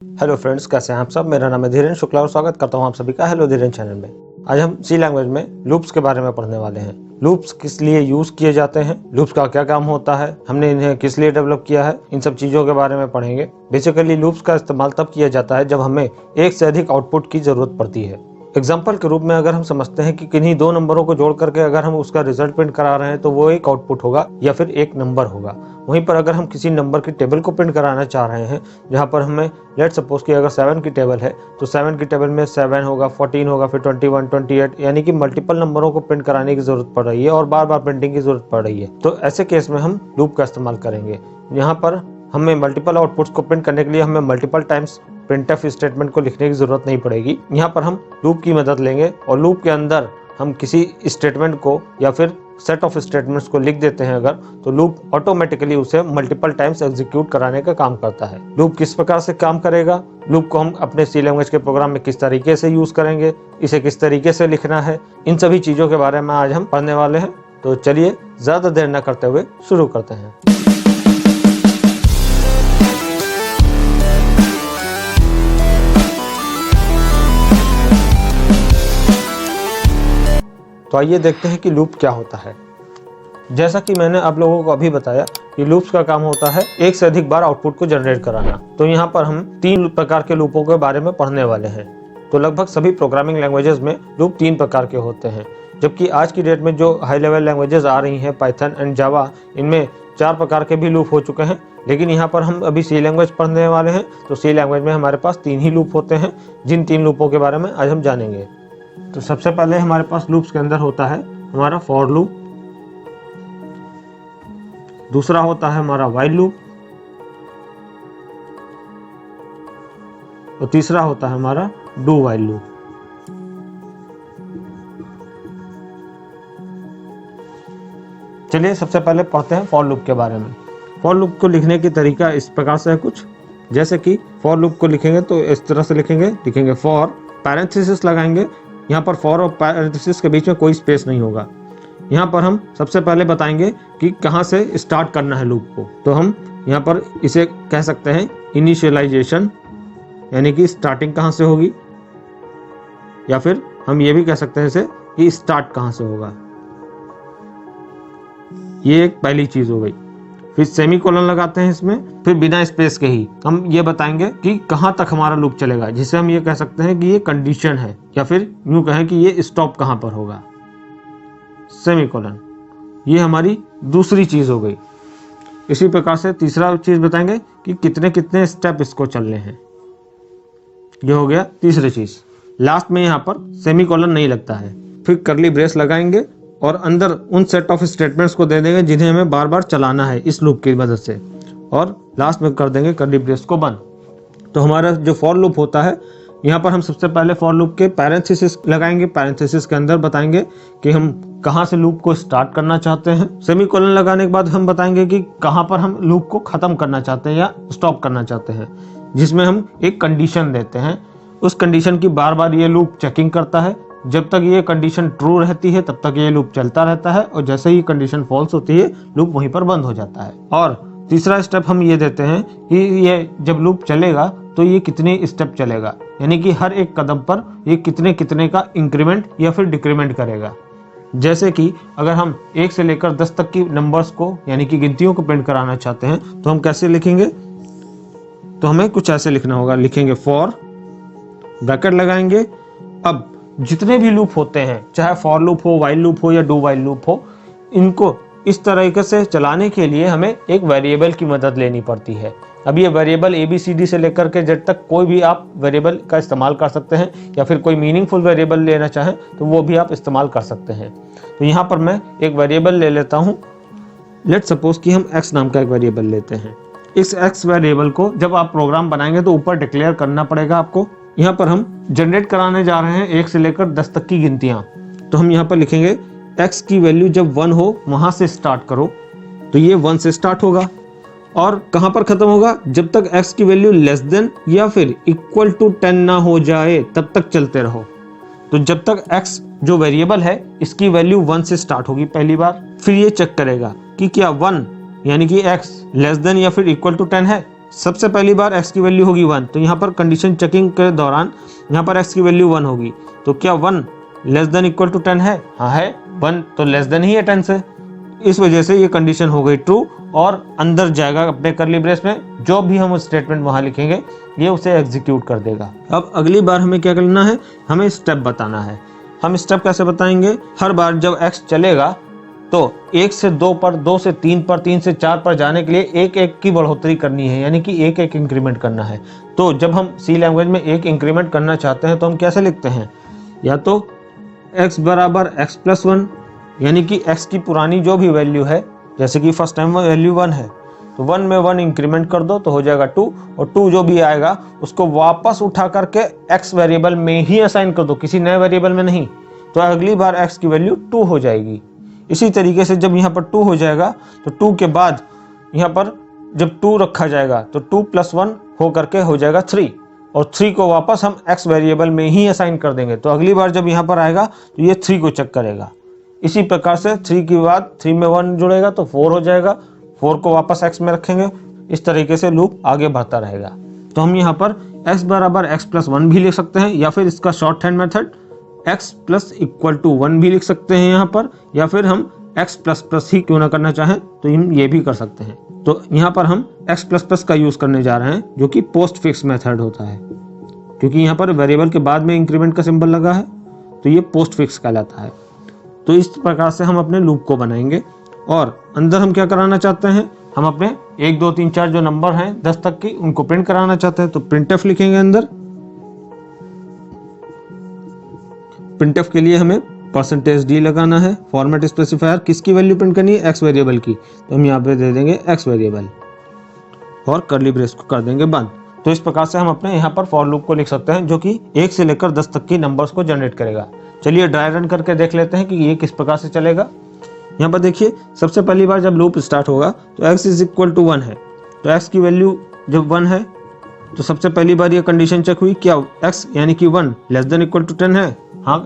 Hello friends, कैसे हैं आप सब। मेरा नाम है धीरेन्द्र शुक्ला और स्वागत करता हूं आप सभी का हेलो धीरेन्द्र चैनल में। आज हम सी लैंग्वेज में लूप्स के बारे में पढ़ने वाले हैं। लूप्स किस लिए यूज किए जाते हैं, लूप्स का क्या काम होता है, हमने इन्हें किस लिए डेवलप किया है, इन सब चीजों के बारे में पढ़ेंगे। बेसिकली लूप्स का इस्तेमाल तब किया जाता है जब हमें एक से अधिक आउटपुट की जरूरत पड़ती है। एग्जाम्पल के रूप में अगर हम समझते हैं कि किन्हीं दो नंबरों को जोड़ करके अगर हम उसका रिजल्ट प्रिंट करा रहे हैं तो वो एक आउटपुट होगा या फिर एक नंबर होगा। वहीं पर अगर हम किसी नंबर की टेबल को प्रिंट कराना चाह रहे हैं, जहां पर हमें लेट सपोज कि अगर 7 की टेबल है तो 7 की टेबल में 7 होगा, 14 होगा, फिर 21, 28, यानी कि मल्टीपल नंबरों को प्रिंट कराने की जरूरत पड़ रही है और बार बार प्रिंटिंग की जरूरत पड़ रही है। तो ऐसे केस में हम लूप का इस्तेमाल करेंगे। यहाँ पर हमें मल्टीपल आउटपुट्स को प्रिंट करने के लिए हमें मल्टीपल टाइम्स प्रिंटफ स्टेटमेंट को लिखने की जरूरत नहीं पड़ेगी। यहाँ पर हम लूप की मदद लेंगे और लूप के अंदर हम किसी स्टेटमेंट को या फिर सेट ऑफ स्टेटमेंट्स को लिख देते हैं अगर, तो लूप ऑटोमेटिकली उसे मल्टीपल टाइम्स एग्जीक्यूट कराने का काम करता है। लूप किस प्रकार से काम करेगा, लूप को हम अपने सी लैंग्वेज के प्रोग्राम में किस तरीके से यूज करेंगे, इसे किस तरीके से लिखना है, इन सभी चीजों के बारे में आज हम पढ़ने वाले हैं। तो चलिए ज्यादा देर न करते हुए शुरू करते हैं। तो आइए देखते हैं कि लूप क्या होता है। जैसा कि मैंने आप लोगों को अभी बताया कि लूप्स का काम होता है एक से अधिक बार आउटपुट को जनरेट कराना। तो यहाँ पर हम 3 प्रकार के लूपों के बारे में पढ़ने वाले हैं। तो लगभग सभी प्रोग्रामिंग लैंग्वेजेस में लूप 3 प्रकार के होते हैं, जबकि आज की डेट में जो हाई लेवल लैंग्वेजेस आ रही हैं, पाइथन एंड जावा, इनमें 4 प्रकार के भी लूप हो चुके हैं। लेकिन यहाँ पर हम अभी सी लैंग्वेज पढ़ने वाले हैं, तो सी लैंग्वेज में हमारे पास 3 ही लूप होते हैं, जिन 3 लूपों के बारे में आज हम जानेंगे। तो सबसे पहले हमारे पास लूप्स के अंदर होता है हमारा फॉर लूप, दूसरा होता है हमारा व्हाइल लूप और तीसरा होता है हमारा डू व्हाइल लूप। चलिए सबसे पहले पढ़ते हैं फॉर लूप के बारे में। फॉर लूप को लिखने की तरीका इस प्रकार से है कुछ, जैसे कि फॉर लूप को लिखेंगे तो इस तरह से लिखेंगे फॉर, पैरेंथेसिस लगाएंगे। यहाँ पर फॉर और पैरेंथेसिस के बीच में कोई स्पेस नहीं होगा। यहाँ पर हम सबसे पहले बताएंगे कि कहाँ से स्टार्ट करना है लूप को। तो हम यहाँ पर इसे कह सकते हैं इनिशियलाइजेशन, यानी कि स्टार्टिंग कहाँ से होगी, या फिर हम ये भी कह सकते हैं इसे कि स्टार्ट कहाँ से होगा। ये एक पहली चीज हो गई। फिर सेमीकोलन लगाते हैं इसमें, फिर बिना स्पेस के ही हम ये बताएंगे कि कहाँ तक हमारा लूप चलेगा, जिसे हम ये कह सकते हैं कि ये कंडीशन है, या फिर यूं कहें कि ये स्टॉप कहाँ पर होगा, सेमीकोलन। ये हमारी दूसरी चीज हो गई। इसी प्रकार से तीसरा चीज बताएंगे कि कितने कितने स्टेप इसको चलने हैं। ये हो गया तीसरी चीज। लास्ट में यहाँ पर सेमीकोलन नहीं लगता है। फिर कर्ली ब्रेस लगाएंगे और अंदर उन सेट ऑफ स्टेटमेंट्स को दे देंगे जिन्हें हमें बार बार चलाना है इस लूप की मदद से, और लास्ट में कर देंगे कर्ली ब्रेस को बंद। तो हमारा जो फॉर लूप होता है, यहाँ पर हम सबसे पहले फॉर लूप के पैरेंथेसिस लगाएंगे। पैरेंथेसिस के अंदर बताएंगे कि हम कहाँ से लूप को स्टार्ट करना चाहते हैं। सेमीकोलन लगाने के बाद हम बताएंगे कि कहाँ पर हम लूप को खत्म करना चाहते हैं या स्टॉप करना चाहते हैं, जिसमें हम एक कंडीशन देते हैं। उस कंडीशन की बार बार ये लूप चेकिंग करता है। जब तक ये कंडीशन ट्रू रहती है तब तक ये लूप चलता रहता है, और जैसे ही कंडीशन फॉल्स होती है लूप वहीं पर बंद हो जाता है। और तीसरा स्टेप हम ये देते हैं कि ये जब लूप चलेगा तो ये कितने स्टेप चलेगा, यानी कि हर एक कदम पर ये कितने कितने का इंक्रीमेंट या फिर डिक्रीमेंट करेगा। जैसे कि अगर हम 1 से लेकर 10 तक की नंबर्स को, यानी कि गिनतियों को प्रिंट कराना चाहते हैं, तो हम कैसे लिखेंगे, तो हमें कुछ ऐसे लिखना होगा। लिखेंगे फॉर, ब्रैकेट लगाएंगे। अब जितने भी लूप होते हैं, चाहे फॉर लूप हो, व्हाइल लूप हो या डू व्हाइल लूप हो, इनको इस तरीके से चलाने के लिए हमें एक वेरिएबल की मदद लेनी पड़ती है। अब ये वेरिएबल ABCD से लेकर के Z तक कोई भी आप वेरिएबल का इस्तेमाल कर सकते हैं, या फिर कोई मीनिंगफुल वेरिएबल लेना चाहें तो वो भी आप इस्तेमाल कर सकते हैं। तो यहाँ पर मैं एक वेरिएबल ले लेता हूँ। लेट सपोज कि हम x नाम का एक वेरिएबल लेते हैं। इस x वेरिएबल को जब आप प्रोग्राम बनाएंगे तो ऊपर डिक्लेयर करना पड़ेगा आपको। यहाँ पर हम जनरेट कराने जा रहे हैं 1 से लेकर 10 तक की गिनतियां। तो हम यहाँ पर लिखेंगे x की वैल्यू जब 1 हो वहां से स्टार्ट करो। तो ये 1 से स्टार्ट होगा और कहां पर खत्म होगा, जब तक x की वैल्यू लेस देन या फिर इक्वल टू 10 ना हो जाए तब तक चलते रहो। तो जब तक x जो वेरिएबल है इसकी वैल्यू 1 से स्टार्ट होगी पहली बार, फिर ये चेक करेगा कि क्या 1 यानी कि x लेस देन या फिर इक्वल टू 10 है। सबसे पहली बार x की वैल्यू होगी 1, तो यहाँ पर कंडीशन चेकिंग के दौरान यहाँ पर x की वैल्यू 1 होगी, तो क्या 1 लेस देन इक्वल टू 10 है? हाँ है, 1 तो लेस देन ही है 10 से, इस वजह से ये कंडीशन हो गई ट्रू और अंदर जाएगा अपने करली ब्रेस में, जो भी हम स्टेटमेंट वहां लिखेंगे ये उसे एग्जीक्यूट कर देगा। अब अगली बार हमें क्या करना है, हमें स्टेप बताना है। हम स्टेप कैसे बताएंगे, हर बार जब x चलेगा तो 1 से 2 पर, 2 से 3 पर, 3 से 4 पर जाने के लिए एक एक की बढ़ोतरी करनी है, यानी कि एक एक इंक्रीमेंट करना है। तो जब हम सी लैंग्वेज में एक इंक्रीमेंट करना चाहते हैं तो हम कैसे लिखते हैं, या तो x बराबर x प्लस 1, यानी कि x की पुरानी जो भी वैल्यू है, जैसे कि फर्स्ट टाइम वैल्यू 1 है तो 1 में 1 इंक्रीमेंट कर दो तो हो जाएगा 2, और 2 जो भी आएगा उसको वापस उठा करके x वेरिएबल में ही असाइन कर दो, किसी नए वेरिएबल में नहीं, तो अगली बार x की वैल्यू 2 हो जाएगी। इसी तरीके से जब यहाँ पर 2 हो जाएगा तो 2 के बाद यहाँ पर जब 2 रखा जाएगा तो 2 प्लस 1 हो करके हो जाएगा 3, और 3 को वापस हम x वेरिएबल में ही असाइन कर देंगे, तो अगली बार जब यहाँ पर आएगा तो ये 3 को चेक करेगा। इसी प्रकार से 3 के बाद 3 में 1 जुड़ेगा तो 4 हो जाएगा, 4 को वापस x में रखेंगे, इस तरीके से लूप आगे बढ़ता रहेगा। तो हम यहाँ पर x बराबर x प्लस 1 भी लिख सकते हैं, या फिर इसका short hand method x plus equal to 1 भी लिख सकते हैं यहाँ पर, या फिर हम x प्लस प्लस ही क्यों ना करना चाहें तो हम ये भी कर सकते हैं। तो यहाँ पर हम x प्लस प्लस का यूज करने जा रहे हैं, जो कि पोस्ट फिक्स मेथड होता है, क्योंकि यहाँ पर वेरिएबल के बाद में इंक्रीमेंट का सिंबल लगा है तो ये पोस्ट फिक्स कहलाता है। तो इस प्रकार से हम अपने लूप को बनाएंगे, और अंदर हम क्या कराना चाहते हैं, हम अपने 1 2 3 4 जो नंबर हैं 10 तक की उनको प्रिंट कराना चाहते हैं, तो प्रिंटफ लिखेंगे अंदर। प्रिंटफ के लिए हमें %d लगाना है, फॉर्मेट स्पेसिफायर किसकी वैल्यू प्रिंट करनी है, x वेरिएबल की, तो हम यहाँ पे दे देंगे x वेरिएबल और करली ब्रेस को कर देंगे बंद। तो इस प्रकार से हम अपने यहाँ पर फॉर लूप को लिख सकते हैं, जो कि 1 से लेकर 10 तक की नंबर्स को जनरेट करेगा। चलिए ड्राई रन करके देख लेते हैं कि ये किस प्रकार से चलेगा। यहाँ पर देखिए, सबसे पहली बार जब लूप स्टार्ट होगा तो x इज इक्वल टू 1 है, तो x की वैल्यू जब 1 है तो सबसे पहली बार ये कंडीशन चेक हुई, क्या x यानी कि 1 लेस देन इक्वल टू 10 है, हाँ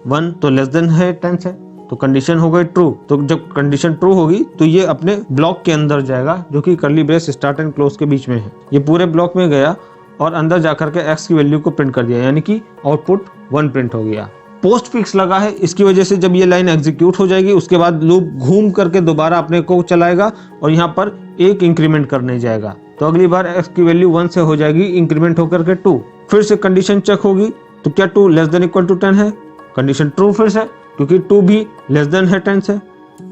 1 तो लेस देन है 10 से, तो कंडीशन हो गई ट्रू। तो जब कंडीशन ट्रू होगी तो ये अपने ब्लॉक के अंदर जाएगा, जो कि करली ब्रेस स्टार्ट एंड क्लोज के बीच में है। ये पूरे ब्लॉक में गया और अंदर जाकर के x की वैल्यू को प्रिंट कर दिया, यानी कि आउटपुट 1 प्रिंट हो गया। पोस्ट फिक्स लगा है, इसकी वजह से जब ये लाइन एग्जीक्यूट हो जाएगी उसके बाद लूप घूम करके दोबारा अपने को चलाएगा और यहाँ पर एक इंक्रीमेंट करने जाएगा, तो अगली बार x की वैल्यू 1 से हो जाएगी, इंक्रीमेंट होकर के 2। फिर से कंडीशन चेक होगी, तो क्या 2 लेस देन इक्वल टू 10 है, कंडीशन ट्रू फिर से, क्योंकि 2 भी लेस देन है 10 से।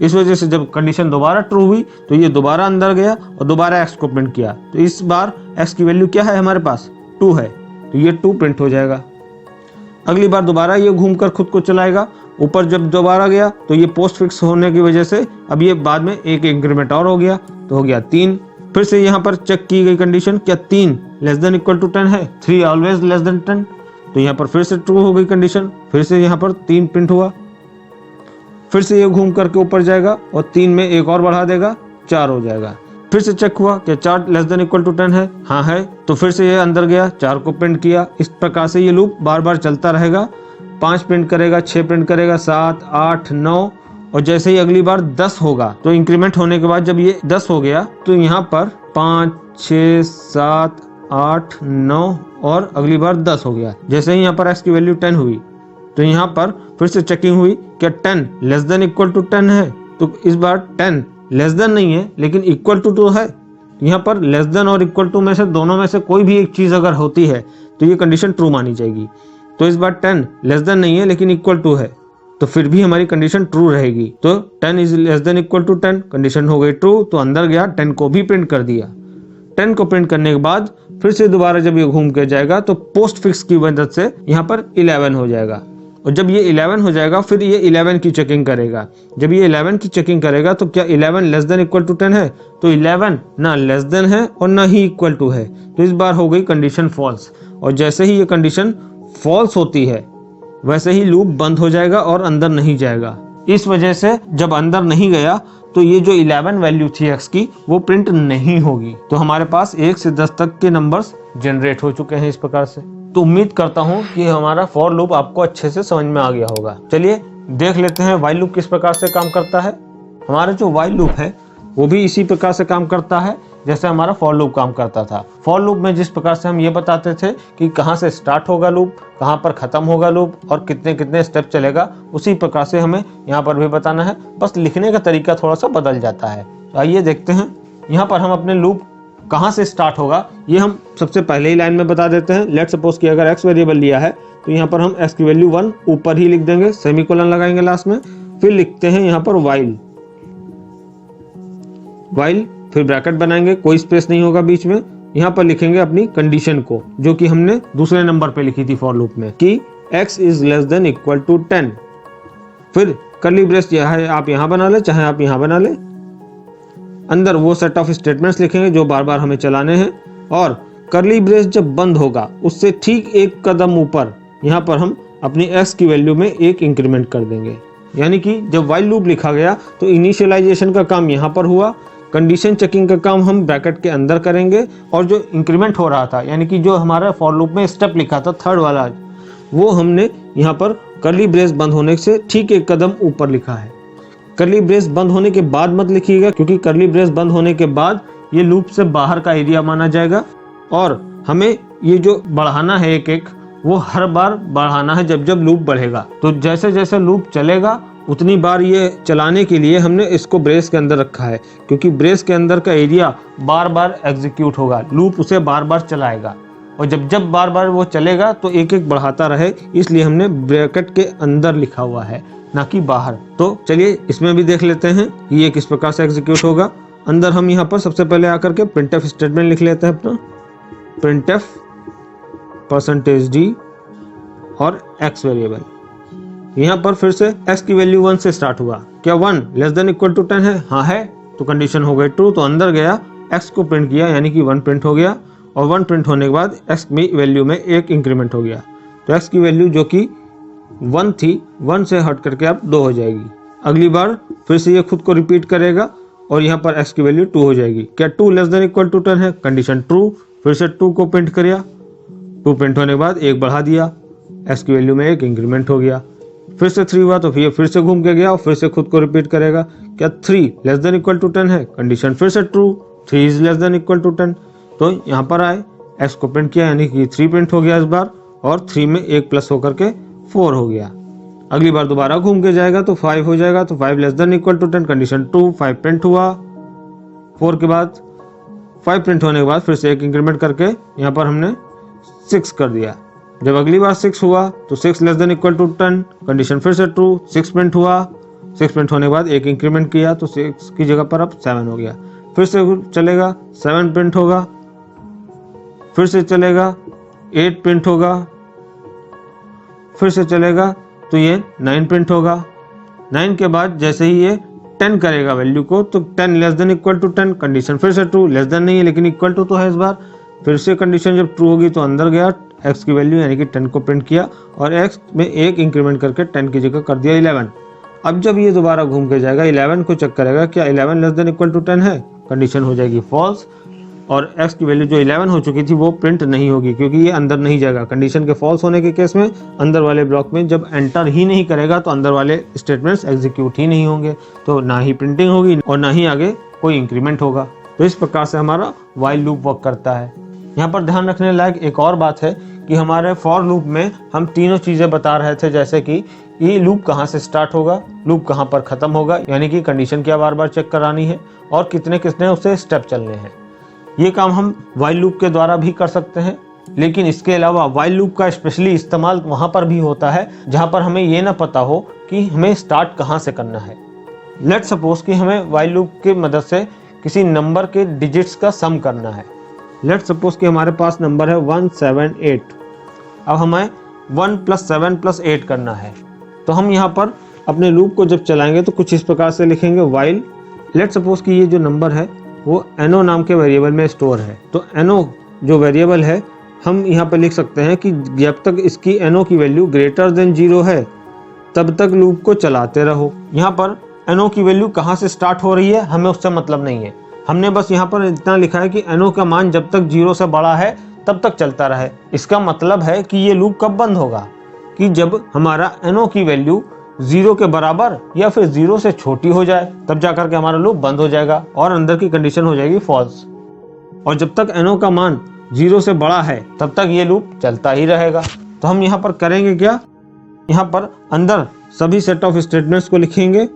इस वजह से जब कंडीशन दोबारा ट्रू हुई तो ये दोबारा अंदर गया और दोबारा x को प्रिंट किया, तो इस बार x की वैल्यू क्या है हमारे पास, 2 है, तो ये 2 प्रिंट हो जाएगा। अगली बार दोबारा ये घूमकर खुद को चलाएगा, ऊपर जब दोबारा गया तो ये पोस्ट फिक्स होने की वजह से अब ये बाद में एक इंक्रीमेंट और हो गया, तो हो गया 3। फिर से यहाँ पर चेक की गई कंडीशन, क्या 3 लेस देन इक्वल टू 10 है, 3 ऑलवेज लेस देन 10, तो यहाँ पर फिर से ट्रू हो गई कंडीशन, फिर से यहाँ पर 3 प्रिंट हुआ। फिर से ये घूम करके ऊपर जाएगा और 3 में एक और बढ़ा देगा, 4 हो जाएगा। फिर से चेक हुआ कि 4 लेस देन इक्वल टू 10 है, हाँ है, तो फिर से ये अंदर गया, 4 को प्रिंट किया। इस प्रकार से ये लूप बार बार चलता रहेगा, 5 प्रिंट करेगा, 6 प्रिंट करेगा, 7 8 9, और जैसे ही अगली बार 10 होगा तो इंक्रीमेंट होने के बाद जब ये 10 हो गया तो यहाँ पर 5 6 7 8 9 और अगली बार 10 हो गया। जैसे ही यहाँ पर x की वैल्यू 10 हुई तो यहाँ पर फिर से चेकिंग हुई, क्या 10 लेस देन इक्वल टू 10 है, तो इस बार 10 लेस देन नहीं है लेकिन इक्वल टू तो है। यहाँ पर लेस देन और इक्वल टू में से दोनों में से कोई भी एक चीज अगर होती है तो ये कंडीशन ट्रू मानी जाएगी। तो इस बार 10 लेस देन नहीं है लेकिन इक्वल टू है, तो फिर भी हमारी कंडीशन ट्रू रहेगी। तो 10 is less than equal to 10, condition हो गई ट्रू, तो अंदर गया, 10 को भी प्रिंट कर दिया। 10 को प्रिंट करने के बाद फिर से दोबारा जब ये घूम के जाएगा तो पोस्ट फिक्स की मदद से यहाँ पर 11 हो जाएगा, और जब ये 11 हो जाएगा फिर ये 11 की चेकिंग करेगा। जब ये 11 की चेकिंग करेगा तो क्या 11 लेस देन इक्वल टू 10 है, तो 11 ना लेस देन है और ना ही इक्वल टू है, तो इस बार हो गई कंडीशन फॉल्स। और जैसे ही ये कंडीशन फॉल्स होती है वैसे ही लूप बंद हो जाएगा और अंदर नहीं जाएगा। इस वजह से जब अंदर नहीं गया तो ये जो 11 वैल्यू थी x की वो प्रिंट नहीं होगी। तो हमारे पास 1 से 10 तक के नंबर्स जनरेट हो चुके हैं इस प्रकार से। तो उम्मीद करता हूँ कि हमारा फॉर लूप आपको अच्छे से समझ में आ गया होगा। चलिए देख लेते हैं व्हाइल लूप किस प्रकार से काम करता है। हमारा जो व्हाइल लूप है वो भी इसी प्रकार से काम करता है जैसे हमारा फॉर लूप काम करता था। फॉर लूप में जिस प्रकार से हम ये बताते थे कि कहाँ से स्टार्ट होगा लूप, कहाँ पर खत्म होगा लूप और कितने कितने स्टेप चलेगा, उसी प्रकार से हमें यहाँ पर भी बताना है, बस लिखने का तरीका थोड़ा सा बदल जाता है। आइए देखते हैं यहाँ पर हम अपने लूप कहाँ से स्टार्ट होगा ये हम सबसे पहले ही लाइन में बता देते हैं। लेट सपोज कि अगर x वेरिएबल लिया है तो यहाँ पर हम x की वैल्यू 1 ऊपर ही लिख देंगे, सेमीकोलन लगाएंगे लास्ट में, फिर लिखते हैं यहाँ पर वाइल, फिर ब्रैकेट बनाएंगे, कोई स्पेस नहीं होगा बीच में। यहाँ पर लिखेंगे अपनी कंडीशन को जो कि हमने दूसरे नंबर पे लिखी थी फॉर लूप में कि x is less than equal to 10। फिर कर्ली ब्रेस चाहे आप यहाँ बना ले चाहे आप यहाँ बना ले, अंदर वो सेट ऑफ स्टेटमेंट्स लिखेंगे जो बार बार हमें चलाने हैं, और कर्ली ब्रेस जब बंद होगा उससे ठीक एक कदम ऊपर यहाँ पर हम अपनी x की वैल्यू में एक इंक्रीमेंट कर देंगे। यानी कि जब वाइल लूप लिखा गया तो इनिशियलाइजेशन का काम यहाँ पर हुआ, कंडीशन चेकिंग का काम हम ब्रैकेट के अंदर करेंगे, और जो इंक्रीमेंट हो रहा था यानी कि जो हमारा फॉर लूप में स्टेप लिखा था थर्ड वाला, वो हमने यहाँ पर कर्ली ब्रेस बंद होने से ठीक एक कदम ऊपर लिखा है। कर्ली ब्रेस बंद होने के बाद मत लिखिएगा, क्योंकि कर्ली ब्रेस बंद होने के बाद ये लूप से बाहर का एरिया माना जाएगा, और हमें ये जो बढ़ाना है एक एक वो हर बार बढ़ाना है जब जब लूप बढ़ेगा। तो जैसे जैसे लूप चलेगा उतनी बार ये चलाने के लिए हमने इसको ब्रेस के अंदर रखा है, क्योंकि ब्रेस के अंदर का एरिया बार बार एग्जीक्यूट होगा, लूप उसे बार बार चलाएगा, और जब जब बार बार वो चलेगा तो एक एक बढ़ाता रहे, इसलिए हमने ब्रैकेट के अंदर लिखा हुआ है ना कि बाहर। तो चलिए इसमें भी देख लेते हैं कि ये किस प्रकार से एग्जीक्यूट होगा। अंदर हम यहाँ पर सबसे पहले आकर के प्रिंटफ स्टेटमेंट लिख लेते हैं अपना, प्रिंटफ %d और x वेरिएबल। यहाँ पर फिर से x की वैल्यू 1 से स्टार्ट हुआ, क्या 1 लेस देन इक्वल टू 10 है? हाँ है, तो कंडीशन हो गई ट्रू, तो अंदर गया x को प्रिंट किया यानी कि 1 प्रिंट हो गया, और 1 प्रिंट होने के बाद x की वैल्यू में एक इंक्रीमेंट हो गया, तो x की वैल्यू जो कि 1 थी 1 से हट करके अब 2 हो जाएगी। अगली बार फिर से ये खुद को रिपीट करेगा और यहाँ पर x की वैल्यू 2 हो जाएगी। क्या 2 लेस देन इक्वल टू 10 है? कंडीशन ट्रू, फिर से 2 को प्रिंट किया, 2 प्रिंट होने के बाद एक बढ़ा दिया, x की वैल्यू में एक इंक्रीमेंट हो गया। फिर से 3 हुआ तो फिर से घूम के गया और फिर से खुद को रिपीट करेगा। क्या 3 लेस देन इक्वल टू 10 है? कंडीशन फिर से true, 3 is less than equal to 10। तो यहाँ पर आए, x को प्रिंट किया यानी कि 3 प्रिंट हो गया इस बार, और 3 में एक प्लस होकर के 4 हो गया। अगली बार दोबारा घूम के जाएगा तो 5 हो जाएगा, तो 5 less than equal to 10, condition true, 5 print हुआ, 4 के बाद 5 प्रिंट होने के बाद फिर से एक इंक्रीमेंट करके यहाँ पर हमने 6 कर दिया। जब अगली बार 6 हुआ तो 6 less than equal to 10, condition फिर से ट्रू, 6 प्रिंट हुआ, 6 प्रिंट होने के बाद एक इंक्रीमेंट किया तो 6 की जगह पर अब 7 हो गया। फिर से चलेगा, 7 प्रिंट होगा, फिर से चलेगा, 8 प्रिंट होगा, फिर से चलेगा तो ये 9 प्रिंट होगा। 9 के बाद जैसे ही ये 10 करेगा वैल्यू को तो 10 less than equal to 10, condition फिर से ट्रू, लेस देन नहीं है लेकिन इक्वल टू तो है इस बार। फिर से कंडीशन जब ट्रू होगी तो अंदर गया, x की वैल्यू यानी कि 10 को प्रिंट किया और x में एक इंक्रीमेंट करके 10 की जगह कर दिया 11। अब जब ये दोबारा घूम के जाएगा 11 को चेक करेगा, क्या 11 लेस देन इक्वल टू 10 है? कंडीशन हो जाएगी फॉल्स, और x की वैल्यू जो 11 हो चुकी थी वो प्रिंट नहीं होगी क्योंकि ये अंदर नहीं जाएगा। कंडीशन के फॉल्स होने के केस में अंदर वाले ब्लॉक में जब एंटर ही नहीं करेगा तो अंदर वाले स्टेटमेंट्स एग्जीक्यूट ही नहीं होंगे, तो ना ही प्रिंटिंग होगी और ना ही आगे कोई इंक्रीमेंट होगा। तो इस प्रकार से हमारा वाइल लूप वर्क करता है। यहाँ पर ध्यान रखने लायक एक और बात है कि हमारे फॉर लूप में हम तीनों चीज़ें बता रहे थे, जैसे कि ये लूप कहाँ से स्टार्ट होगा, लूप कहाँ पर ख़त्म होगा, यानी कि कंडीशन क्या बार बार चेक करानी है, और कितने कितने उससे स्टेप चलने हैं। ये काम हम वाइल लूप के द्वारा भी कर सकते हैं, लेकिन इसके अलावा वाइल लूप का स्पेशली इस्तेमाल वहाँ पर भी होता है जहाँ पर हमें ये ना पता हो कि हमें स्टार्ट कहाँ से करना है। लेट सपोज कि हमें वाइल लूप की मदद से किसी नंबर के डिजिट्स का सम करना है। लेट सपोज कि हमारे पास नंबर है 178। अब हमें 1 + 7 + 8 करना है, तो हम यहाँ पर अपने लूप को जब चलाएंगे तो कुछ इस प्रकार से लिखेंगे वाइल। लेट सपोज कि ये जो नंबर है वो no नाम के वेरिएबल में स्टोर है, तो no जो वेरिएबल है हम यहाँ पर लिख सकते हैं कि जब तक इसकी no की वैल्यू ग्रेटर देन 0 है तब तक लूप को चलाते रहो। यहाँ पर no की वैल्यू कहाँ से स्टार्ट हो रही है हमें उससे मतलब नहीं है, हमने बस यहाँ पर इतना लिखा है कि no का मान जब तक 0 से बड़ा है तब तक चलता रहे। इसका मतलब है कि ये लूप कब बंद होगा, कि जब हमारा no की वैल्यू 0 के बराबर या फिर 0 से छोटी हो जाए, तब जाकर के हमारा लूप बंद हो जाएगा और अंदर की कंडीशन हो जाएगी फॉल्स। और जब तक NO का मान 0 से बड़ा है तब तक ये लूप चलता ही रहेगा। तो हम यहाँ पर करेंगे क्या, यहाँ पर अंदर सभी सेट ऑफ स्टेटमेंट्स को लिखेंगे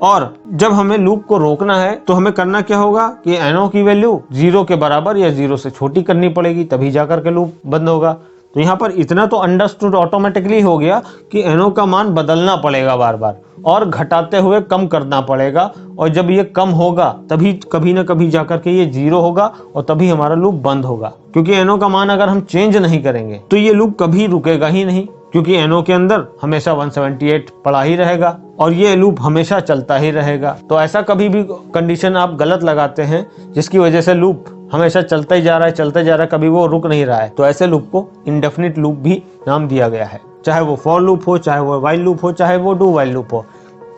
और जब हमें लूप को रोकना है तो हमें करना क्या होगा कि NO की वैल्यू 0 के बराबर या 0 से छोटी करनी पड़ेगी, तभी जाकर के लूप बंद होगा। तो यहाँ पर इतना तो अंडरस्टूड ऑटोमेटिकली हो गया कि NO का मान बदलना पड़ेगा बार बार और घटाते हुए कम करना पड़ेगा, और जब ये कम होगा तभी कभी ना कभी जाकर के ये 0 होगा और तभी हमारा लूप बंद होगा। क्योंकि NO का मान अगर हम चेंज नहीं करेंगे तो ये लूप कभी रुकेगा ही नहीं, क्योंकि NO के अंदर हमेशा 178 पड़ा ही रहेगा और ये लूप हमेशा चलता ही रहेगा। तो ऐसा कभी भी कंडीशन आप गलत लगाते हैं जिसकी वजह से लूप हमेशा चलता ही जा रहा है, चलता जा रहा है, कभी वो रुक नहीं रहा है, तो ऐसे लूप को इंडेफिनिट लूप भी नाम दिया गया है। चाहे वो फॉर लूप हो, चाहे वो वाइल लूप हो, चाहे वो डू वाइल लूप हो,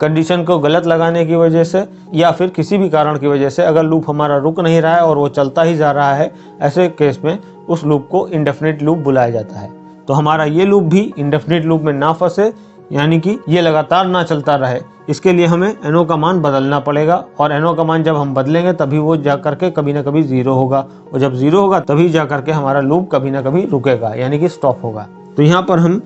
कंडीशन को गलत लगाने की वजह से या फिर किसी भी कारण की वजह से अगर लूप हमारा रुक नहीं रहा है और वो चलता ही जा रहा है, ऐसे केस में उस लूप को इंडेफिनिट लूप बुलाया जाता है। तो हमारा ये लूप भी इंडेफिनिट लूप में ना फंसे, यानी कि ये लगातार ना चलता रहे, इसके लिए हमें NO का मान बदलना पड़ेगा और NO का मान जब हम बदलेंगे तभी वो जा करके कभी ना कभी 0 होगा, और जब 0 होगा तभी जा करके हमारा लूप कभी ना कभी रुकेगा, यानी कि स्टॉप होगा। तो यहाँ पर हम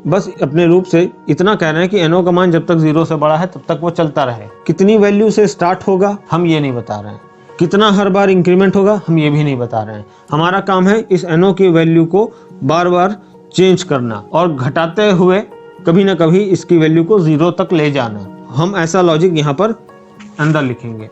बस अपने लूप से इतना कह रहे हैं कि NO का मान जब तक 0 से बड़ा है तब तक वो चलता रहे। कितनी वैल्यू से स्टार्ट होगा हम ये नहीं बता रहे हैं, कितना हर बार इंक्रीमेंट होगा हम ये भी नहीं बता रहे हैं। हमारा काम है इस NO की वैल्यू को बार बार चेंज करना और घटाते हुए कभी ना कभी इसकी वैल्यू को 0 तक ले जाना। हम ऐसा लॉजिक यहाँ पर अंदर लिखेंगे।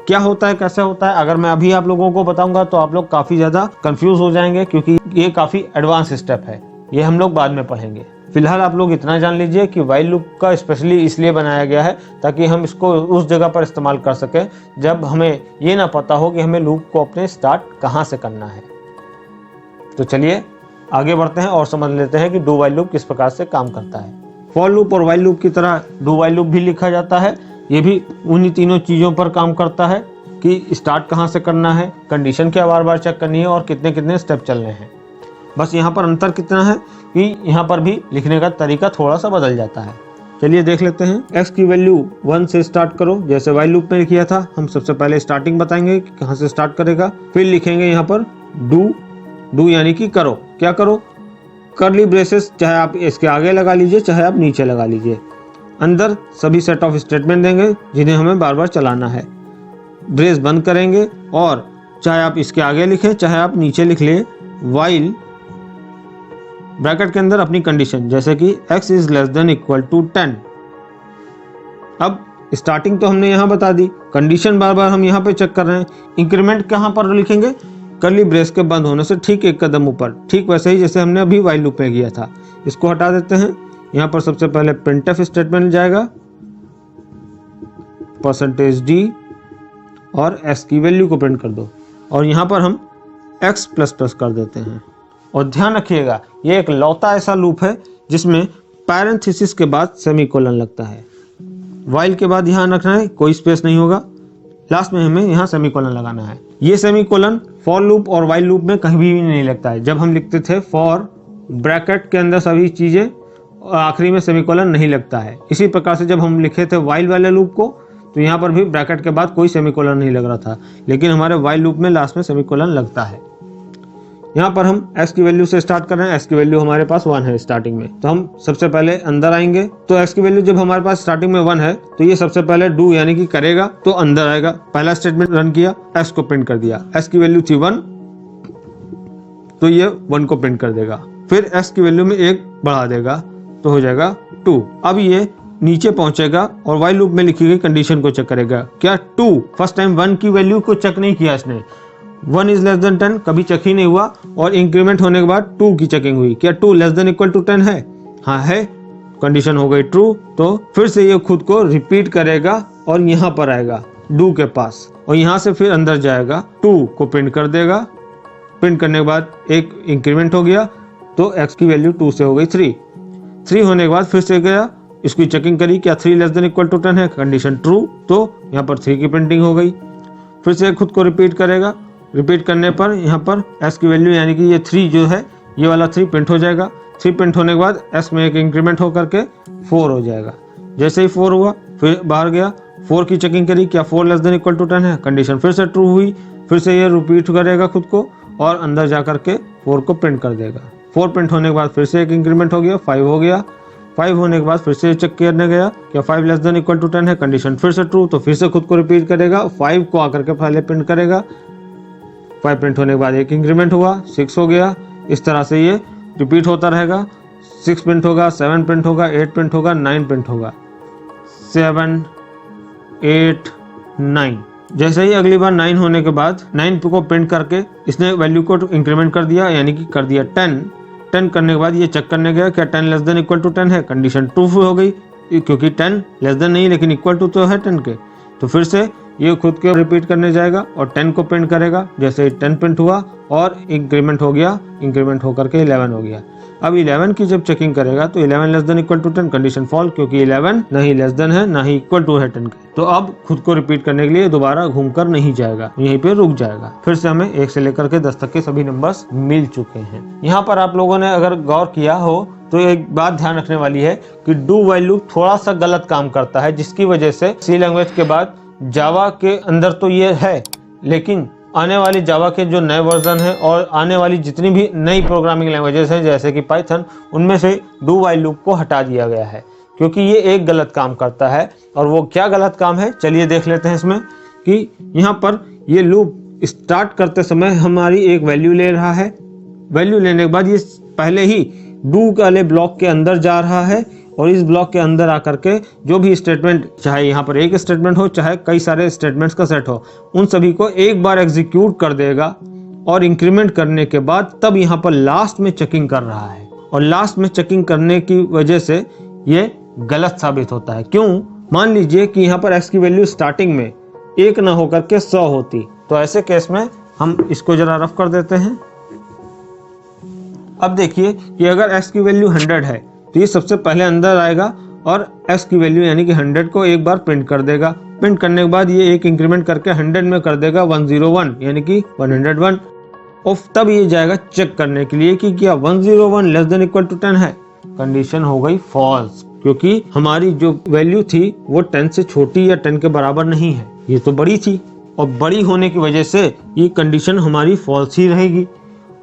क्या होता है, कैसे होता है, अगर मैं अभी आप लोगों को बताऊंगा तो आप लोग काफी ज्यादा कंफ्यूज हो जाएंगे, क्योंकि ये काफी एडवांस स्टेप है, ये हम लोग बाद में पढ़ेंगे। फिलहाल आप लोग इतना जान लीजिए कि वाइल लूप का स्पेशली इसलिए बनाया गया है ताकि हम इसको उस जगह पर इस्तेमाल कर सकें जब हमें ये ना पता हो कि हमें लूप को अपने स्टार्ट कहाँ से करना है। तो चलिए आगे बढ़ते हैं और समझ लेते हैं कि डू वाइल लूप किस प्रकार से काम करता है। फॉर लूप और वाइल लूप की तरह डू वाइल लूप भी लिखा जाता है। ये भी उन्हीं तीनों चीज़ों पर काम करता है कि स्टार्ट कहाँ से करना है, कंडीशन क्या बार बार चेक करनी है और कितने कितने स्टेप चलने हैं। बस यहाँ पर अंतर कितना है कि यहाँ पर भी लिखने का तरीका थोड़ा सा बदल जाता है। चलिए देख लेते हैं। x की वैल्यू 1 से स्टार्ट करो, जैसे वाइल लूप में किया था। हम सबसे पहले स्टार्टिंग बताएंगे कि कहाँ से स्टार्ट करेगा, फिर लिखेंगे यहाँ पर डू यानी कि करो। क्या करो, कर्ली ब्रेसेस चाहे आप इसके आगे लगा लीजिए चाहे आप नीचे लगा लीजिए, अंदर सभी सेट ऑफ स्टेटमेंट देंगे जिन्हें हमें बार बार चलाना है। ब्रेस बंद करेंगे और चाहे आप इसके आगे लिखें चाहे आप नीचे लिख लें, वाइल ब्रैकेट के अंदर अपनी कंडीशन, जैसे कि x is less than equal to 10। अब स्टार्टिंग तो हमने यहाँ बता दी, कंडीशन बार बार हम यहाँ पे चेक कर रहे हैं। इंक्रीमेंट कहाँ पर लिखेंगे, कर्ली ब्रेस के बंद होने से ठीक एक कदम ऊपर, ठीक वैसे ही जैसे हमने अभी वाइल लूप में किया था। इसको हटा देते हैं। यहाँ पर सबसे पहले प्रिंटफ स्टेटमेंट जाएगा, %d और x की वैल्यू को प्रिंट कर दो, और यहाँ पर हम x प्लस कर देते हैं। और ध्यान रखिएगा ये एक लौता ऐसा लूप है जिसमें पैरेंथेसिस के बाद सेमीकोलन लगता है। वाइल के बाद ध्यान रखना है कोई स्पेस नहीं होगा, लास्ट में हमें यहाँ सेमीकोलन लगाना है। ये सेमीकोलन फॉर लूप और वाइल लूप में कहीं भी नहीं लगता है। जब हम लिखते थे फॉर ब्रैकेट के अंदर सभी चीजें और आखिरी में सेमीकोलन नहीं लगता है। इसी प्रकार से जब हम लिखे थे वाइल वाले लूप को तो यहाँ पर भी ब्रैकेट के बाद कोई सेमीकोलन नहीं लग रहा था, लेकिन हमारे वाइल लूप में लास्ट में सेमीकोलन लगता है। यहाँ पर हम x की वैल्यू से स्टार्ट कर रहे हैं। x की वैल्यू हमारे पास 1 है स्टार्टिंग में, तो हम सबसे पहले अंदर आएंगे। तो x की वैल्यू जब हमारे पास स्टार्टिंग में 1 है तो ये सबसे पहले डू यानी कि करेगा, तो अंदर आएगा। पहला स्टेटमेंट रन किया, x को प्रिंट कर दिया। x की वैल्यू थी 1 तो ये 1 को प्रिंट कर देगा। फिर x की वैल्यू में 1 बढ़ा देगा तो हो जाएगा 2। अब ये नीचे पहुंचेगा और वाइल लूप में लिखी गई कंडीशन को चेक करेगा। क्या 2, फर्स्ट टाइम 1 की वैल्यू को चेक नहीं किया इसने, 1 इज लेस देन 10 कभी चेक ही नहीं हुआ, और इंक्रीमेंट होने के बाद 2 की चेकिंग हुई। क्या 2 लेस देन इक्वल टू 10 है? हाँ है, कंडीशन हो गई ट्रू। तो फिर से ये खुद को रिपीट करेगा और यहाँ पर आएगा डू के पास, और यहाँ से फिर अंदर जाएगा, 2 को प्रिंट कर देगा। प्रिंट करने के बाद एक इंक्रीमेंट हो गया तो x की वैल्यू 2 से हो गई 3 होने के बाद फिर से गया, इसकी चेकिंग करी, क्या 3 लेस देन इक्वल टू 10 है, कंडीशन ट्रू, तो यहाँ पर 3 की प्रिंटिंग हो गई। फिर से खुद को रिपीट करेगा, रिपीट करने पर यहाँ पर s की वैल्यू यानी कि ये 3 जो है ये वाला 3 प्रिंट हो जाएगा। 3 प्रिंट होने के बाद s में एक इंक्रीमेंट होकर के 4 हो जाएगा। जैसे ही 4 हुआ फिर बाहर गया, 4 की चेकिंग करी, क्या 4 लेस देन इक्वल टू 10 है, कंडीशन फिर से ट्रू हुई। फिर से ये रिपीट करेगा खुद को और अंदर जा करके 4 को प्रिंट कर देगा। 4 प्रिंट होने के बाद फिर से एक इंक्रीमेंट हो गया, 5 हो गया। 5 होने के बाद फिर से चेक करने गया क्या 5 लेस देन इक्वल टू 10 है, कंडीशन फिर से ट्रू, तो फिर से खुद को रिपीट करेगा, 5 को आकर के पहले प्रिंट करेगा। 5 प्रिंट होने के बाद एक इंक्रीमेंट हुआ, 6 हो गया। इस तरह से ये रिपीट होता रहेगा। 6 प्रिंट होगा, 7 प्रिंट होगा, 8 प्रिंट होगा, 9 प्रिंट होगा। 7 8 9। जैसे ही अगली बार 9 होने के बाद 9 को प्रिंट करके इसने वैल्यू को इंक्रीमेंट कर दिया, यानी कि कर दिया 10। 10 करने के बाद ये चेक करने गया क्या 10 लेस देन इक्वल टू 10 है, कंडीशन ट्रू हो गई, क्योंकि 10 लेस देन नहीं लेकिन इक्वल टू तो है 10 के। तो फिर से ये खुद के रिपीट करने जाएगा और 10 को प्रिंट करेगा। जैसे ही 10 प्रिंट हुआ और इंक्रीमेंट हो गया, इंक्रीमेंट होकर के 11 हो गया। अब 11 की जब चेकिंग करेगा तो 11 less than equal to 10, condition false, क्योंकि 11 ना ही लेस देन है ना ही इक्वल टू है 10 के। तो अब खुद को रिपीट करने के लिए दोबारा घूमकर नहीं जाएगा, यहीं पे रुक जाएगा। फिर से हमें 1 से लेकर के 10 तक के सभी नंबर्स मिल चुके हैं। यहाँ पर आप लोगों ने अगर गौर किया हो तो एक बात ध्यान रखने वाली है कि डू व्हाइल लूप थोड़ा सा गलत काम करता है, जिसकी वजह से सी लैंग्वेज के बाद जावा के अंदर तो ये है, लेकिन आने वाली जावा के जो नए वर्जन है और आने वाली जितनी भी नई प्रोग्रामिंग लैंग्वेजेस हैं जैसे कि पाइथन, उनमें से डू व्हाइल लूप को हटा दिया गया है, क्योंकि ये एक गलत काम करता है। और वो क्या गलत काम है, चलिए देख लेते हैं इसमें कि यहाँ पर ये लूप स्टार्ट करते समय हमारी एक वैल्यू ले रहा है। वैल्यू लेने के बाद ये पहले ही डू वाले ब्लॉक के अंदर जा रहा है और इस ब्लॉक के अंदर आकर के जो भी स्टेटमेंट, चाहे यहाँ पर एक स्टेटमेंट हो चाहे कई सारे स्टेटमेंट्स का सेट हो, उन सभी को एक बार एग्जीक्यूट कर देगा और इंक्रीमेंट करने के बाद तब यहाँ पर लास्ट में चेकिंग कर रहा है। और लास्ट में चेकिंग करने की वजह से ये गलत साबित होता है। क्यों? मान लीजिए कि यहाँ पर x की वैल्यू स्टार्टिंग में 1 ना होकर के 100 होती, तो ऐसे केस में हम इसको जरा रफ कर देते हैं। अब देखिए कि अगर x की वैल्यू 100 है तो ये सबसे पहले अंदर आएगा और x की वैल्यू यानी कि 100 को एक बार प्रिंट कर देगा। प्रिंट करने के बाद ये एक इंक्रीमेंट करके 100 में कर देगा 101 यानी कि 101। और तब ये जाएगा चेक करने के लिए कि क्या 101 लेस देन इक्वल टू 10 है, कंडीशन हो गई फॉल्स, क्योंकि हमारी जो वैल्यू थी वो 10 से छोटी या 10 के बराबर नहीं है, ये तो बड़ी थी। और बड़ी होने की वजह से ये कंडीशन हमारी फॉल्स ही रहेगी।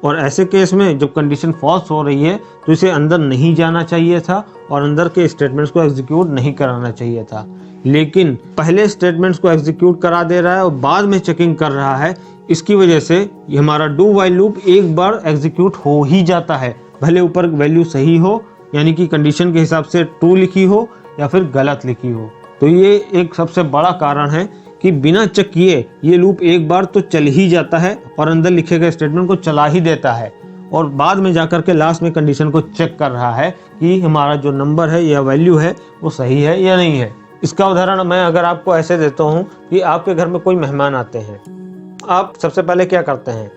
और ऐसे केस में जब कंडीशन फॉल्स हो रही है तो इसे अंदर नहीं जाना चाहिए था और अंदर के स्टेटमेंट्स को एग्जीक्यूट नहीं कराना चाहिए था, लेकिन पहले स्टेटमेंट्स को एग्जीक्यूट करा दे रहा है और बाद में चेकिंग कर रहा है। इसकी वजह से हमारा डू व्हाइल लूप एक बार एग्जीक्यूट हो ही जाता है, भले ऊपर वैल्यू सही हो यानी कि कंडीशन के हिसाब से ट्रू लिखी हो या फिर गलत लिखी हो। तो ये एक सबसे बड़ा कारण है कि बिना चेक किए ये लूप एक बार तो चल ही जाता है और अंदर लिखे गए स्टेटमेंट को चला ही देता है और बाद में जाकर के लास्ट में कंडीशन को चेक कर रहा है कि हमारा जो नंबर है या वैल्यू है वो सही है या नहीं है। इसका उदाहरण मैं अगर आपको ऐसे देता हूँ कि आपके घर में कोई मेहमान आते हैं, आप सबसे पहले क्या करते हैं,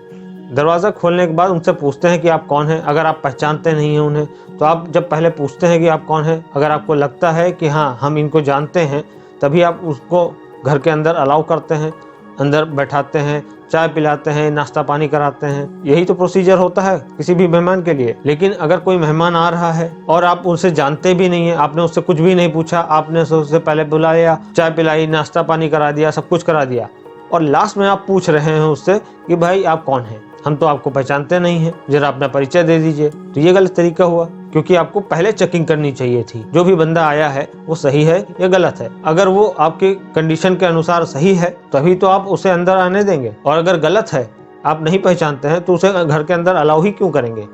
दरवाज़ा खोलने के बाद उनसे पूछते हैं कि आप कौन हैं। अगर आप पहचानते नहीं हैं उन्हें तो आप जब पहले पूछते हैं कि आप कौन हैं, अगर आपको लगता है कि हाँ हम इनको जानते हैं तभी आप उसको घर के अंदर अलाउ करते हैं, अंदर बैठाते हैं, चाय पिलाते हैं, नाश्ता पानी कराते हैं। यही तो प्रोसीजर होता है किसी भी मेहमान के लिए। लेकिन अगर कोई मेहमान आ रहा है और आप उनसे जानते भी नहीं है, आपने उससे कुछ भी नहीं पूछा, आपने उससे पहले बुलाया, चाय पिलाई, नाश्ता पानी करा दिया, सब कुछ करा दिया और लास्ट में आप पूछ रहे हैं उससे कि भाई आप कौन हैं, हम तो आपको पहचानते नहीं हैं, जरा अपना परिचय दे दीजिए। तो ये गलत तरीका हुआ, क्योंकि आपको पहले चेकिंग करनी चाहिए थी जो भी बंदा आया है वो सही है या गलत है। अगर वो आपके कंडीशन के अनुसार सही है तभी तो आप उसे अंदर आने देंगे, और अगर गलत है, आप नहीं पहचानते हैं, तो उसे घर के अंदर अलाउ ही क्यों करेंगे।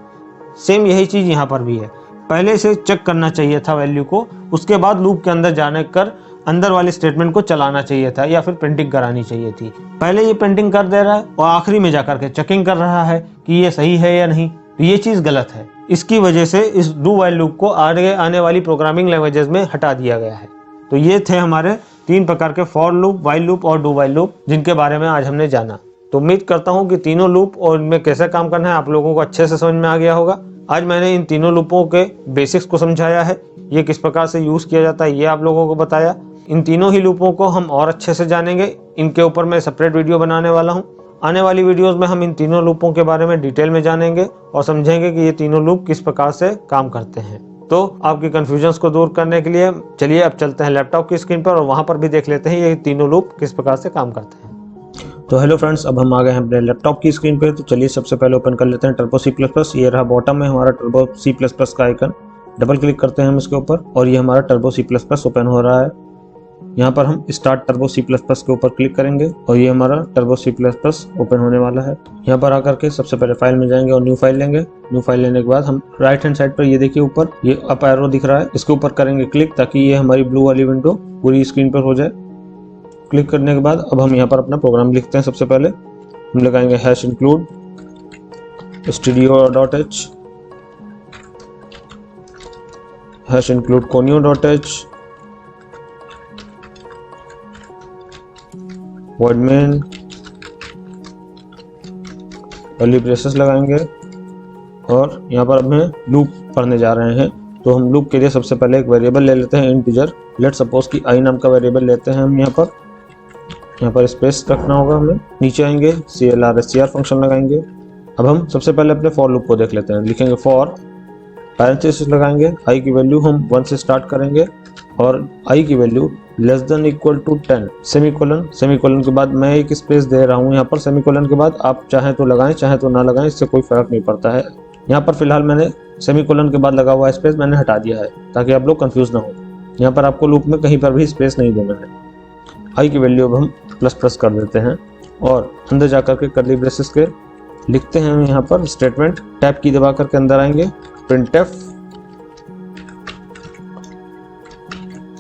सेम यही चीज यहाँ पर भी है, पहले से चेक करना चाहिए था वैल्यू को, उसके बाद लूप के अंदर जाने कर अंदर वाले स्टेटमेंट को चलाना चाहिए था या फिर प्रिंटिंग करानी चाहिए थी। पहले ये प्रिंटिंग कर दे रहा है और आखिरी में जाकर के चेकिंग कर रहा है कि ये सही है या नहीं, तो ये चीज गलत है। इसकी वजह से इस डू व्हाइल लूप को आगे आने वाली प्रोग्रामिंग लैंग्वेजेस में हटा दिया गया है। तो ये थे हमारे 3 प्रकार के फॉर लूप, व्हाइल लूप और डू व्हाइल लूप, जिनके बारे में आज हमने जाना। तो उम्मीद करता हूँ कि तीनों लूप और इनमें कैसे काम करना है आप लोगों को अच्छे से समझ में आ गया होगा। आज मैंने इन तीनों लूपों के बेसिक्स को समझाया है, ये किस प्रकार से यूज किया जाता है ये आप लोगों को बताया। इन तीनों ही लूपों को हम और अच्छे से जानेंगे, इनके ऊपर मैं सेपरेट वीडियो बनाने वाला हूँ। आने वाली वीडियोस में हम इन तीनों लूपों के बारे में डिटेल में जानेंगे और समझेंगे कि ये तीनों लूप किस प्रकार से काम करते हैं। तो आपकी कंफ्यूजन्स को दूर करने के लिए चलिए अब चलते हैं लैपटॉप की स्क्रीन पर और वहां पर भी देख लेते हैं ये तीनों लूप किस प्रकार से काम करते हैं। तो हेलो फ्रेंड्स, अब हम आ गए हैं अपने लैपटॉप की स्क्रीन पे। तो चलिए सबसे पहले ओपन कर लेते हैं टर्बो C++। ये रहा बॉटम में हमारा टर्बो C++ का आइकन। डबल क्लिक करते हैं हम इसके ऊपर और ये हमारा टर्बो C++ ओपन हो रहा है। यहाँ पर हम स्टार्ट टर्बो C++ के ऊपर क्लिक करेंगे और ये हमारा टर्बो C++ ओपन होने वाला है। यहाँ पर आकर के सबसे पहले फाइल में जाएंगे और न्यू फाइल लेंगे। न्यू फाइल लेने के बाद हम राइट हैंड साइड पर ये देखिए ऊपर ये अप एरो दिख रहा है, इसके ऊपर करेंगे क्लिक ताकि ये हमारी ब्लू वाली विंडो पूरी स्क्रीन पर हो जाए। क्लिक करने के बाद अब हम यहाँ पर अपना प्रोग्राम लिखते हैं। सबसे पहले हम लगाएंगे #include studio.h #include conio.h void main curly braces लगाएंगे और यहाँ पर अब हमें लूप पढ़ने जा रहे हैं। तो हम लूप के लिए सबसे पहले एक वेरिएबल ले लेते हैं इंटीजर। लेट सपोज कि i नाम का वेरिएबल लेते हैं हम। यहाँ पर स्पेस रखना होगा हमें। नीचे आएंगे CLR फंक्शन लगाएंगे। अब हम सबसे पहले अपने फॉर लूप को देख लेते हैं। लिखेंगे फॉर पैरेंथेसिस लगाएंगे, i की वैल्यू हम 1 से स्टार्ट करेंगे और i की वैल्यू <= 10 सेमीकोलन। सेमीकोलन के बाद मैं एक स्पेस दे रहा हूँ यहाँ पर। सेमीकोलन के बाद आप चाहे तो लगाएं चाहे तो ना लगाएं, इससे कोई फर्क नहीं पड़ता है। यहाँ पर फिलहाल मैंने सेमीकोलन के बाद लगा हुआ स्पेस मैंने हटा दिया है ताकि आप लोग कंफ्यूज ना हो। यहाँ पर आपको लूप में कहीं पर भी स्पेस नहीं देना है। i की वैल्यू अब हम ++ कर देते हैं और अंदर जाकर के कर्ली ब्रेसेस के लिखते हैं यहाँ पर स्टेटमेंट। टैब की दबा करके अंदर आएंगे। printf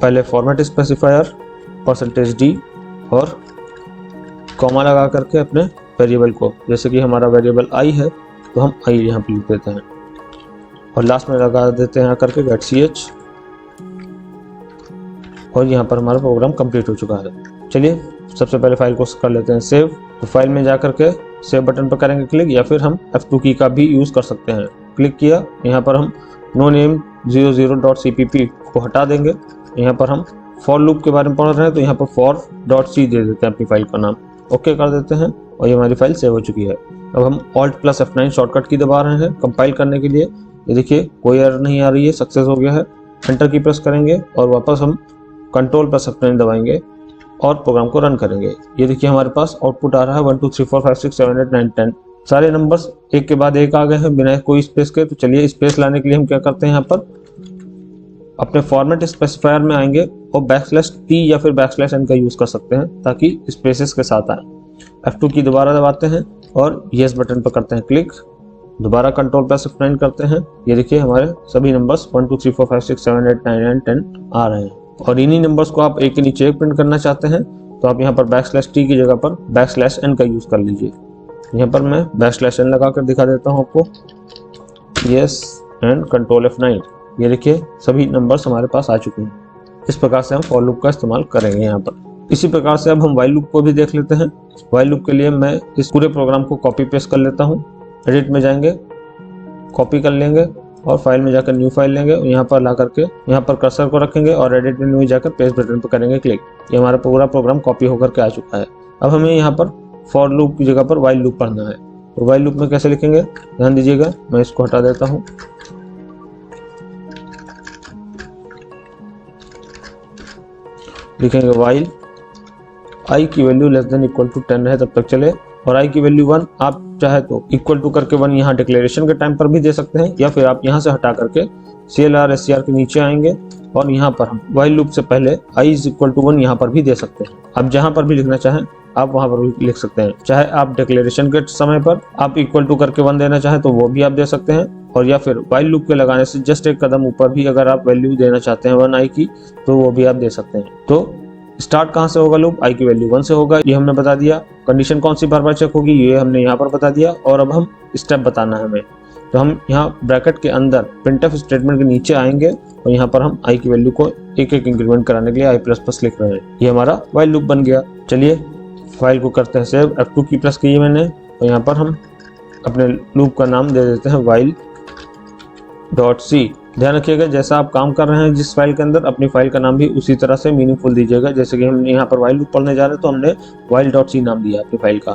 पहले फॉर्मेट स्पेसिफायर %d और कॉमा लगा करके अपने वेरिएबल को, जैसे कि हमारा वेरिएबल i है तो हम i यहाँ पे लिख देते हैं और लास्ट में लगा देते हैं आकर के .ch और यहाँ पर हमारा प्रोग्राम कंप्लीट हो चुका है। चलिए सबसे पहले फाइल को कर लेते हैं सेव। तो फाइल में जाकर के सेव बटन पर करेंगे क्लिक या फिर हम F2 की का भी यूज़ कर सकते हैं। क्लिक किया, यहाँ पर हम no name 00.cpp को हटा देंगे। यहाँ पर हम फॉर लूप के बारे में पढ़ रहे हैं तो यहाँ पर for.c दे देते हैं अपनी फाइल का नाम। ओके कर देते हैं और ये हमारी फाइल सेव हो चुकी है। अब हम Alt+F9 शॉर्टकट की दबा रहे हैं कंपाइल करने के लिए। ये देखिए कोई एरर नहीं आ रही है, सक्सेस हो गया है। एंटर की प्रेस करेंगे और वापस हम Ctrl+F9 दबाएंगे और प्रोग्राम को रन करेंगे। ये देखिए हमारे पास आउटपुट आ रहा है 1 2 3 4 5 6 7 8 9 10। सारे नंबर्स एक के बाद एक आ गए हैं बिना कोई स्पेस के। तो चलिए स्पेस लाने के लिए हम क्या करते हैं, यहाँ पर अपने फॉर्मेट स्पेसिफायर में आएंगे और \t या फिर \n का यूज कर सकते हैं ताकि स्पेसेस के साथ आए। F2 की दोबारा दबाते हैं और यस बटन पर करते हैं क्लिक। दोबारा Ctrl+F9 करते हैं। ये देखिए हमारे सभी नंबर्स 1 2 3 4 5 6 7 8 9 and 10 आ रहे हैं। और इन्हीं नंबर्स को आप एक के नीचे एक प्रिंट करना चाहते हैं तो आप यहाँ पर \t की जगह पर \n का यूज कर लीजिए। यहाँ पर मैं \n लगा कर दिखा देता हूँ आपको। Yes and Ctrl+F9। ये देखिए सभी नंबर्स हमारे पास आ चुके हैं। इस प्रकार से हम फॉर लूप का इस्तेमाल करेंगे यहाँ पर। इसी प्रकार से अब हम व्हाइल लूप को भी देख लेते हैं। व्हाइल लूप के लिए मैं इस पूरे प्रोग्राम को कॉपी पेस्ट कर लेता हूँ। एडिट में जाएंगे, कॉपी कर लेंगे और फाइल में जाकर न्यू फाइल लेंगे और यहाँ पर ला करके यहाँ पर कर्सर को रखेंगे और एडिट मेन्यू में जाकर पेस्ट बटन पर करेंगे क्लिक। ये हमारा पूरा प्रोग्राम कॉपी होकर के आ चुका है। अब हमें यहाँ पर फॉर लूप की जगह पर व्हाइल लूप पढ़ना है। तो व्हाइल लूप में कैसे लिखेंगे ध्यान दीजिएगा, मैं इसको हटा देता हूँ। लिखेंगे व्हाइल i की वैल्यू <= 10 रहे तब तक चले और i की वैल्यू 1 आप चाहे तो इक्वल टू करके 1 यहाँ डिक्लेरेशन के टाइम पर भी दे सकते हैं या फिर आप यहाँ से हटा करके CLR SCR के नीचे आएंगे और यहाँ पर हम व्हाइल लूप से पहले i = 1 यहाँ पर भी दे सकते हैं। आप जहाँ पर भी लिखना चाहें आप वहाँ पर भी लिख सकते हैं। चाहे आप डिक्लेरेशन के समय पर आप इक्वल टू करके 1 देना चाहें तो वो भी आप दे सकते हैं और या फिर व्हाइल लूप के लगाने से जस्ट एक कदम ऊपर भी अगर आप वैल्यू देना चाहते हैं 1 i की तो वो भी आप दे सकते हैं। तो स्टार्ट कहाँ से होगा लूप, i की वैल्यू 1 से होगा, ये हमने बता दिया। कंडीशन कौन सी बार बार चेक होगी ये हमने यहाँ पर बता दिया और अब हम स्टेप बताना है हमें। तो हम यहाँ ब्रैकेट के अंदर प्रिंटफ स्टेटमेंट के नीचे आएंगे और यहाँ पर हम i की वैल्यू को एक एक इंक्रीमेंट कराने के लिए i++ लिख रहे हैं। ये हमारा व्हाइल लूप बन गया। चलिए फाइल को करते हैं सेव। F2 की प्रेस की है मैंने और यहाँ पर हम अपने लूप का नाम दे देते हैं while.c। ध्यान रखिएगा जैसा आप काम कर रहे हैं जिस फाइल के अंदर अपनी फाइल का नाम भी उसी तरह से मीनिंगफुल दीजिएगा। जैसे कि हम यहाँ पर व्हाइल लूप पढ़ने जा रहे हैं तो हमने while.c नाम दिया अपनी फाइल का।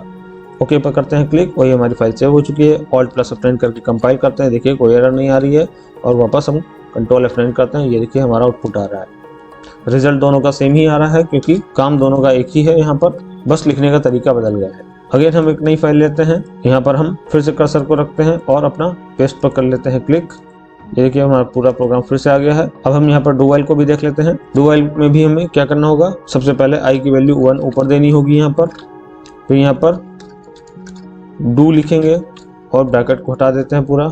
ओके पर करते हैं क्लिक और ये हमारी फाइल सेव हो चुकी है। Alt+F9 करके कंपाइल करते हैं, देखिए कोई एरर नहीं आ रही है और वापस हम Ctrl+F9 करते हैं। ये देखिए हमारा आउटपुट आ रहा है। रिजल्ट दोनों का सेम ही आ रहा है क्योंकि काम दोनों का एक ही है यहाँ पर। बस लिखने का तरीका बदल गया है। अगेन हम एक नई फाइल लेते हैं, यहाँ पर हम फिर से कर्सर को रखते हैं और अपना पेस्ट पर कर लेते हैं क्लिक। ये देखिए हमारा पूरा प्रोग्राम फिर से आ गया है। अब हम यहाँ पर डू व्हाइल को भी देख लेते हैं। डू व्हाइल में भी हमें क्या करना होगा, सबसे पहले आई की वैल्यू 1 ऊपर देनी होगी यहाँ पर, फिर यहाँ पर डू लिखेंगे और ब्रैकेट को हटा देते हैं पूरा।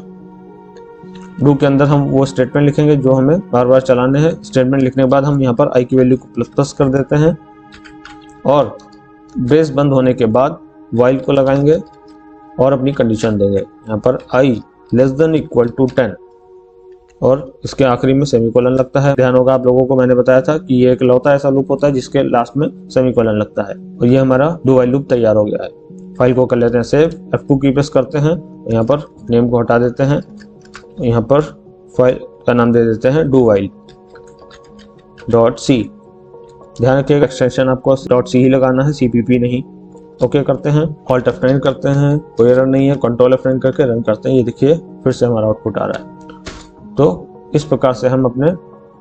डू के अंदर हम वो स्टेटमेंट लिखेंगे जो हमें बार बार चलाने हैं। स्टेटमेंट लिखने के बाद हम यहाँ पर आई की वैल्यू को प्लस कर देते हैं और ब्रेस बंद होने के बाद व्हाइल को लगाएंगे और अपनी कंडीशन देंगे यहाँ पर i less than equal to 10 और इसके आखिरी में सेमीकोलन लगता है। ध्यान होगा आप लोगों को, मैंने बताया था कि ये एक लौता ऐसा लूप होता है जिसके लास्ट में सेमीकोलन लगता है। और ये हमारा डू व्हाइल लूप तैयार हो गया है। फाइल को कर लेते हैं सेव, F2 की प्रेस करते हैं, यहाँ पर नेम को हटा देते हैं, यहाँ पर फाइल का नाम दे देते हैं डू व्हाइल .c। ध्यान रखिएगा एक्सटेंशन आपको .c ही लगाना है, CPP नहीं। ओके करते हैं, Alt F9 करते हैं, कोई एरर नहीं है, Ctrl F9 करके रन करते हैं। ये देखिए फिर से हमारा आउटपुट आ रहा है। तो इस प्रकार से हम अपने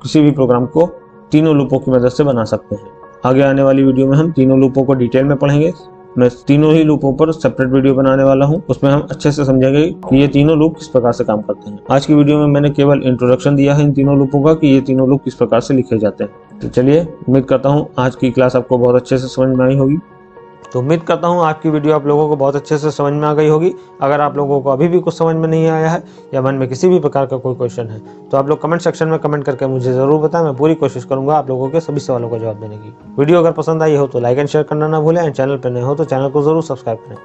किसी भी प्रोग्राम को तीनों लूपों की मदद से बना सकते हैं। आगे आने वाली वीडियो में हम तीनों लूपों को डिटेल में पढ़ेंगे। मैं तीनों ही लूपों पर सेपरेट वीडियो बनाने वाला हूं, उसमें हम अच्छे से समझेंगे कि ये तीनों लूप किस प्रकार से काम करते हैं। आज की वीडियो में मैंने केवल इंट्रोडक्शन दिया है इन तीनों लूपों का कि ये तीनों लूप किस प्रकार से लिखे जाते हैं। तो चलिए, उम्मीद करता हूँ आज की क्लास आपको बहुत अच्छे से समझ में आई होगी। तो उम्मीद करता हूँ आज की वीडियो आप लोगों को बहुत अच्छे से समझ में आ गई होगी। अगर आप लोगों को अभी भी कुछ समझ में नहीं आया है या मन में किसी भी प्रकार का कोई क्वेश्चन है तो आप लोग कमेंट सेक्शन में कमेंट करके मुझे ज़रूर बताएं। मैं पूरी कोशिश करूंगा आप लोगों के सभी सवालों का जवाब देने की। वीडियो अगर पसंद आई हो तो लाइक एंड शेयर करना ना भूलें एंड चैनल पर नए हो तो चैनल को ज़रूर सब्सक्राइब करें।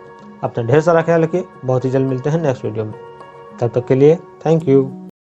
अपना ढेर सारा ख्याल रखिए। बहुत ही जल्द मिलते हैं नेक्स्ट वीडियो में। तब तक के लिए थैंक यू।